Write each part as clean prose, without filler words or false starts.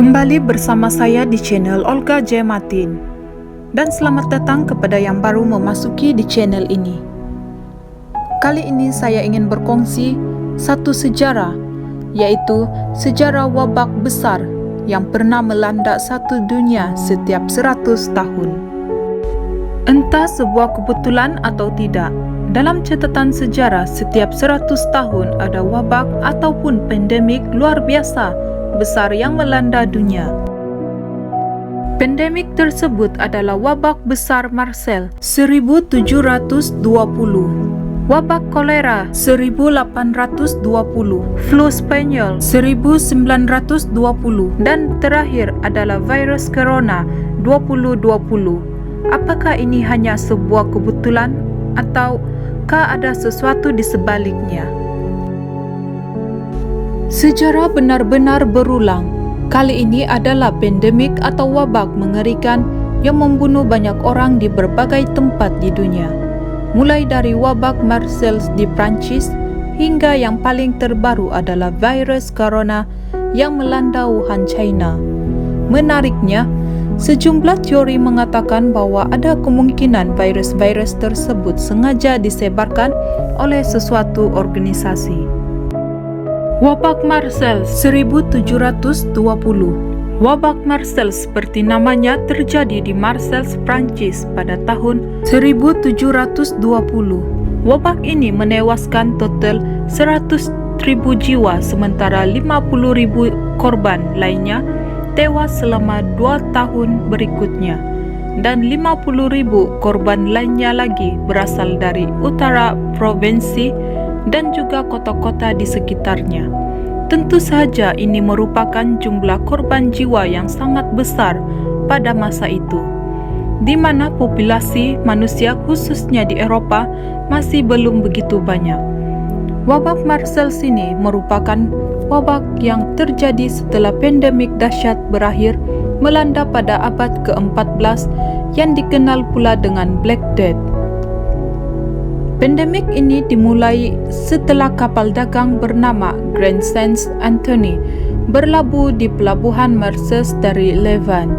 Kembali bersama saya di channel Olga J. Martin. Dan selamat datang kepada yang baru memasuki di channel ini. Kali ini saya ingin berkongsi satu sejarah, yaitu sejarah wabak besar yang pernah melanda satu dunia setiap 100 tahun. Entah sebuah kebetulan atau tidak, dalam catatan sejarah setiap 100 tahun ada wabak ataupun pandemik luar biasa besar yang melanda dunia. Pandemik tersebut adalah wabak besar Marcel 1720, wabak kolera 1820, flu Spanyol 1920, dan terakhir adalah virus corona 2020. Apakah ini hanya sebuah kebetulan ataukah ada sesuatu di sebaliknya? Sejarah benar-benar berulang. Kali ini adalah pandemik atau wabak mengerikan yang membunuh banyak orang di berbagai tempat di dunia. Mulai dari wabak Marcel di Prancis hingga yang paling terbaru adalah virus corona yang melanda Wuhan, China. Menariknya, sejumlah teori mengatakan bahwa ada kemungkinan virus-virus tersebut sengaja disebarkan oleh sesuatu organisasi. Wabak Marcel 1720. Wabak Marcel seperti namanya terjadi di Marseille, Prancis pada tahun 1720. Wabak ini menewaskan total 100.000 jiwa sementara 50.000 korban lainnya tewas selama 2 tahun berikutnya dan 50.000 korban lainnya lagi berasal dari utara provinsi dan juga kota-kota di sekitarnya. Tentu saja ini merupakan jumlah korban jiwa yang sangat besar pada masa itu, di mana populasi manusia khususnya di Eropa masih belum begitu banyak. Wabak Marcel ini merupakan wabak yang terjadi setelah pandemik dahsyat berakhir melanda pada abad ke-14 yang dikenal pula dengan Black Death. Pandemik ini dimulai setelah kapal dagang bernama Grand Saint Anthony berlabuh di pelabuhan Marseille dari Levant.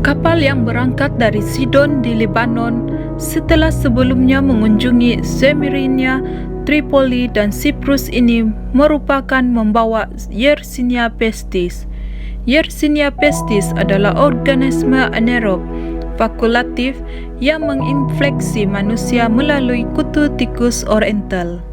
Kapal yang berangkat dari Sidon di Lebanon setelah sebelumnya mengunjungi Semiramis, Tripoli dan Siprus ini merupakan membawa Yersinia pestis. Yersinia pestis adalah organisme anaerob fakultatif yang menginfeksi manusia melalui kutu tikus oriental.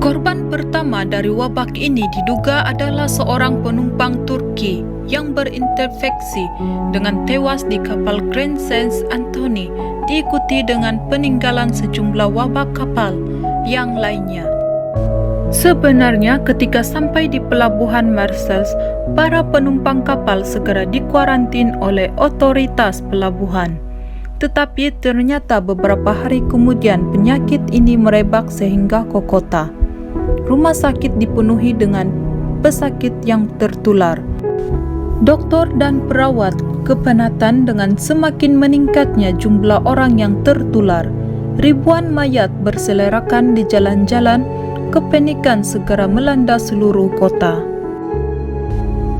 Korban pertama dari wabak ini diduga adalah seorang penumpang Turki yang berinfeksi dengan tewas di kapal Grand Saint Anthony, diikuti dengan peninggalan sejumlah wabak kapal yang lainnya. Sebenarnya ketika sampai di pelabuhan Marseille, para penumpang kapal segera dikuarantin oleh otoritas pelabuhan. Tetapi ternyata beberapa hari kemudian penyakit ini merebak sehingga ke kota. Rumah sakit dipenuhi dengan pesakit yang tertular. Dokter dan perawat kepenatan dengan semakin meningkatnya jumlah orang yang tertular. Ribuan mayat berseliweran di jalan-jalan. Kepanikan segera melanda seluruh kota.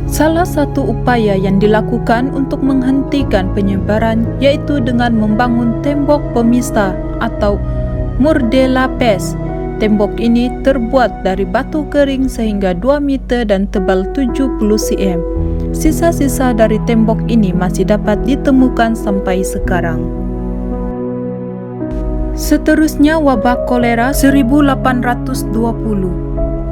Salah satu upaya yang dilakukan untuk menghentikan penyebaran yaitu dengan membangun tembok pemisah atau mur de la paix. Tembok ini terbuat dari batu kering sehingga 2 meter dan tebal 70 cm. Sisa-sisa dari tembok ini masih dapat ditemukan sampai sekarang. Seterusnya wabak kolera 1820.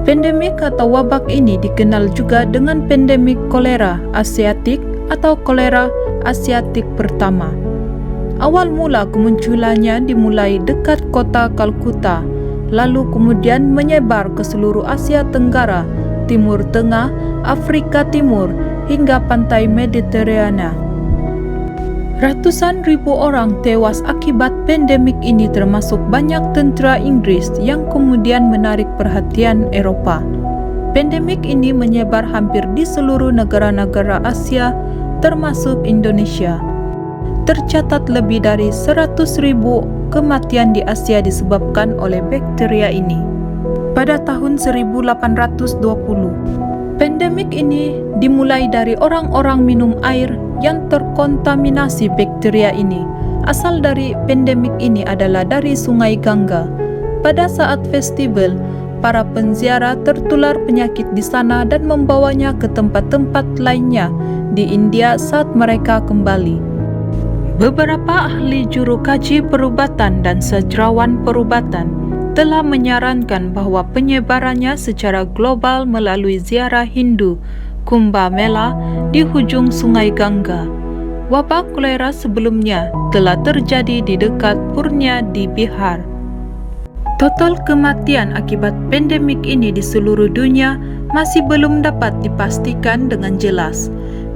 Pandemik atau wabak ini dikenal juga dengan pandemik kolera Asiatik atau kolera Asiatik pertama. Awal mula kemunculannya dimulai dekat kota Kalkuta, lalu kemudian menyebar ke seluruh Asia Tenggara, Timur Tengah, Afrika Timur hingga pantai Mediterania. Ratusan ribu orang tewas akibat pandemik ini termasuk banyak tentera Inggris yang kemudian menarik perhatian Eropa. Pandemik ini menyebar hampir di seluruh negara-negara Asia termasuk Indonesia. Tercatat lebih dari 100.000 kematian di Asia disebabkan oleh bakteria ini. Pada tahun 1820, Pandemik ini dimulai dari orang-orang minum air yang terkontaminasi bakteria ini. Asal dari pandemik ini adalah dari Sungai Gangga. Pada saat festival, para penziarah tertular penyakit di sana dan membawanya ke tempat-tempat lainnya di India saat mereka kembali. Beberapa ahli juru kaji perubatan dan sejarawan perubatan telah menyarankan bahwa penyebarannya secara global melalui ziarah Hindu Kumbh Mela di hujung Sungai Gangga. Wabak kolera sebelumnya telah terjadi di dekat Purnia di Bihar. Total kematian akibat pandemik ini di seluruh dunia masih belum dapat dipastikan dengan jelas.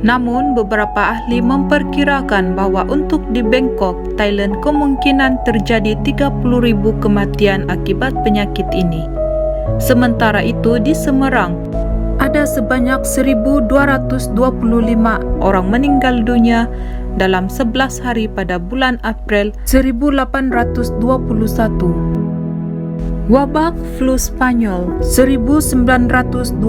Namun, beberapa ahli memperkirakan bahwa untuk di Bangkok, Thailand kemungkinan terjadi 30.000 kematian akibat penyakit ini. Sementara itu di Semarang, ada sebanyak 1.225 orang meninggal dunia dalam 11 hari pada bulan April 1821. Wabak flu Spanyol 1920.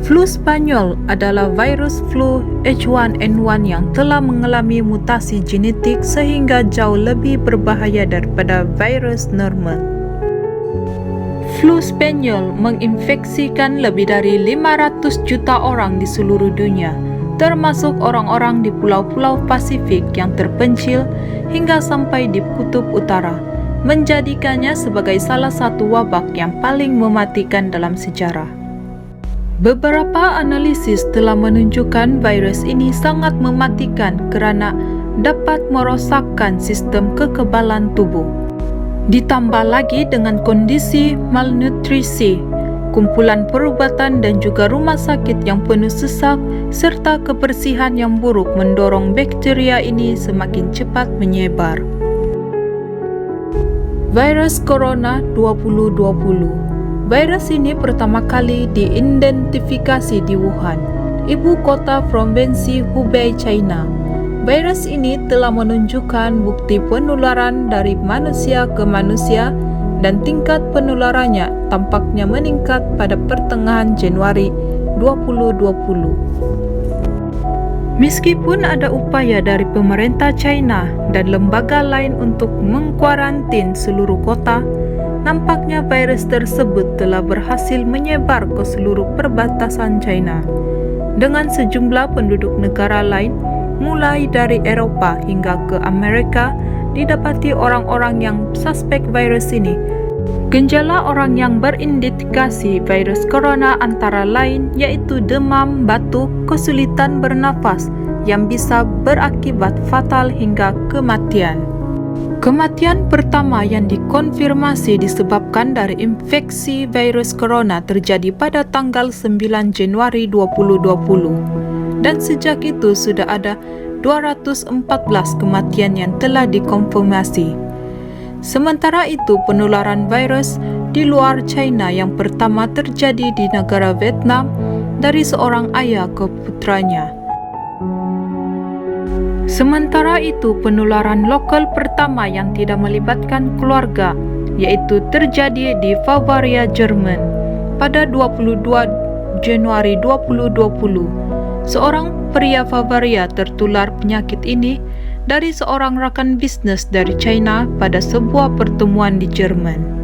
Flu Spanyol adalah virus flu H1N1 yang telah mengalami mutasi genetik sehingga jauh lebih berbahaya daripada virus normal. Flu Spanyol menginfeksikan lebih dari 500 juta orang di seluruh dunia, termasuk orang-orang di pulau-pulau Pasifik yang terpencil hingga sampai di kutub utara, menjadikannya sebagai salah satu wabak yang paling mematikan dalam sejarah. Beberapa analisis telah menunjukkan virus ini sangat mematikan kerana dapat merosakkan sistem kekebalan tubuh. Ditambah lagi dengan kondisi malnutrisi, kumpulan perubatan dan juga rumah sakit yang penuh sesak serta kebersihan yang buruk mendorong bakteria ini semakin cepat menyebar. Virus Corona 2020. Virus ini pertama kali diidentifikasi di Wuhan, ibu kota provinsi Hubei, China. Virus ini telah menunjukkan bukti penularan dari manusia ke manusia dan tingkat penularannya tampaknya meningkat pada pertengahan Januari 2020. Meskipun ada upaya dari pemerintah China dan lembaga lain untuk mengkuarantin seluruh kota, nampaknya virus tersebut telah berhasil menyebar ke seluruh perbatasan China. Dengan sejumlah penduduk negara lain, mulai dari Eropah hingga ke Amerika, didapati orang-orang yang suspek virus ini. Gejala orang yang berindikasi virus corona antara lain yaitu demam, batuk, kesulitan bernafas yang bisa berakibat fatal hingga kematian. Kematian pertama yang dikonfirmasi disebabkan dari infeksi virus corona terjadi pada tanggal 9 Januari 2020 dan sejak itu sudah ada 214 kematian yang telah dikonfirmasi. Sementara itu penularan virus di luar China yang pertama terjadi di negara Vietnam dari seorang ayah ke putranya. Sementara itu, penularan lokal pertama yang tidak melibatkan keluarga, yaitu terjadi di Bavaria, Jerman, pada 22 Januari 2020. Seorang pria Bavaria tertular penyakit ini dari seorang rakan bisnis dari China pada sebuah pertemuan di Jerman.